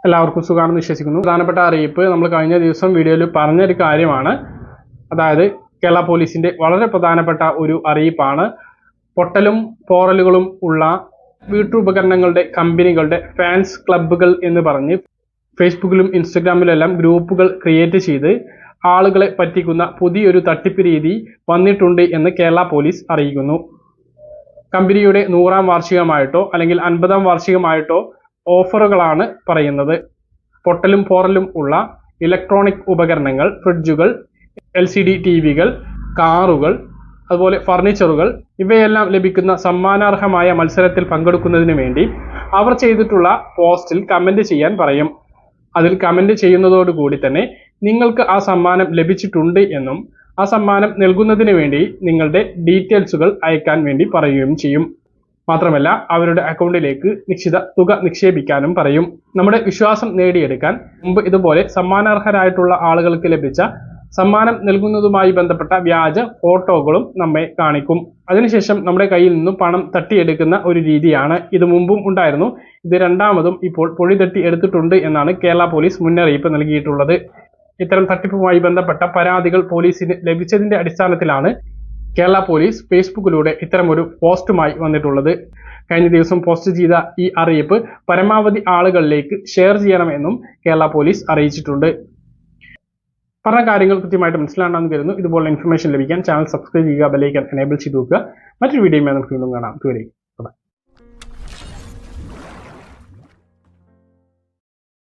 എല്ലാവർക്കും സുഖമാണെന്ന് വിശ്വസിക്കുന്നു. പ്രധാനപ്പെട്ട അറിയിപ്പ് നമ്മൾ കഴിഞ്ഞ ദിവസം വീഡിയോയിൽ പറഞ്ഞൊരു കാര്യമാണ്. അതായത് കേരള പോലീസിന്റെ വളരെ പ്രധാനപ്പെട്ട ഒരു അറിയിപ്പാണ്. പൊട്ടലും പോറലുകളും ഉള്ള വീട്ടുപകരണങ്ങളുടെ കമ്പനികളുടെ ഫാൻസ് ക്ലബ്ബുകൾ എന്ന് പറഞ്ഞ് ഫേസ്ബുക്കിലും ഇൻസ്റ്റഗ്രാമിലും എല്ലാം ഗ്രൂപ്പുകൾ ക്രിയേറ്റ് ചെയ്ത് ആളുകളെ പറ്റിക്കുന്ന പുതിയൊരു തട്ടിപ്പ് രീതി വന്നിട്ടുണ്ട് എന്ന് കേരള പോലീസ് അറിയിക്കുന്നു. കമ്പനിയുടെ 100ാം വാർഷികമായിട്ടോ അല്ലെങ്കിൽ 50ാം വാർഷികമായിട്ടോ ഓഫറുകളാണ് പറയുന്നത്. പൊട്ടലും പോറലും ഉള്ള ഇലക്ട്രോണിക് ഉപകരണങ്ങൾ, ഫ്രിഡ്ജുകൾ, LCD ടിവികൾ, കാറുകൾ, അതുപോലെ ഫർണിച്ചറുകൾ ഇവയെല്ലാം ലഭിക്കുന്ന സമ്മാനാർഹമായ മത്സരത്തിൽ പങ്കെടുക്കുന്നതിന് വേണ്ടി അവർ ചെയ്തിട്ടുള്ള പോസ്റ്റിൽ കമന്റ് ചെയ്യാൻ പറയും. അതിൽ കമന്റ് ചെയ്യുന്നതോടുകൂടി തന്നെ നിങ്ങൾക്ക് ആ സമ്മാനം ലഭിച്ചിട്ടുണ്ട് എന്നും ആ സമ്മാനം നൽകുന്നതിന് വേണ്ടി നിങ്ങളുടെ ഡീറ്റെയിൽസുകൾ അയക്കാൻ വേണ്ടി പറയുകയും ചെയ്യും. മാത്രമല്ല അവരുടെ അക്കൗണ്ടിലേക്ക് നിശ്ചിത തുക നിക്ഷേപിക്കാനും പറയും. നമ്മുടെ വിശ്വാസം നേടിയെടുക്കാൻ മുമ്പ് ഇതുപോലെ സമ്മാനാർഹരായിട്ടുള്ള ആളുകൾക്ക് ലഭിച്ച സമ്മാനം നൽകുന്നതുമായി ബന്ധപ്പെട്ട വ്യാജ ഫോട്ടോകളും നമ്മെ കാണിക്കും. അതിനുശേഷം നമ്മുടെ കയ്യിൽ നിന്നും പണം തട്ടിയെടുക്കുന്ന ഒരു രീതിയാണ്. ഇത് മുമ്പും ഉണ്ടായിരുന്നു. ഇത് രണ്ടാമതും ഇപ്പോൾ പൊടി തട്ടി എടുത്തിട്ടുണ്ട് എന്നാണ് കേരള പോലീസ് മുന്നറിയിപ്പ് നൽകിയിട്ടുള്ളത്. ഇത്തരം തട്ടിപ്പുമായി ബന്ധപ്പെട്ട പരാതികൾ പോലീസിന് ലഭിച്ചതിന്റെ അടിസ്ഥാനത്തിലാണ് കേരള പോലീസ് ഫേസ്ബുക്കിലൂടെ ഇത്തരമൊരു പോസ്റ്റുമായി വന്നിട്ടുള്ളത്. കഴിഞ്ഞ ദിവസം പോസ്റ്റ് ചെയ്ത ഈ അറിയിപ്പ് പരമാവധി ആളുകളിലേക്ക് ഷെയർ ചെയ്യണമെന്നും കേരള പോലീസ് അറിയിച്ചിട്ടുണ്ട്. പറഞ്ഞ കാര്യങ്ങൾ കൃത്യമായിട്ട് മനസ്സിലാണെന്ന് കരുതുന്നു. ഇതുപോലുള്ള ഇൻഫർമേഷൻ ലഭിക്കാൻ ചാനൽ സബ്സ്ക്രൈബ് ചെയ്യുക, ബെൽ ഐക്കൺ എനേബിൾ ചെയ്ത് വെക്കുക. മറ്റൊരു വീഡിയോയുമായി നമുക്ക് വീണ്ടും കാണാം.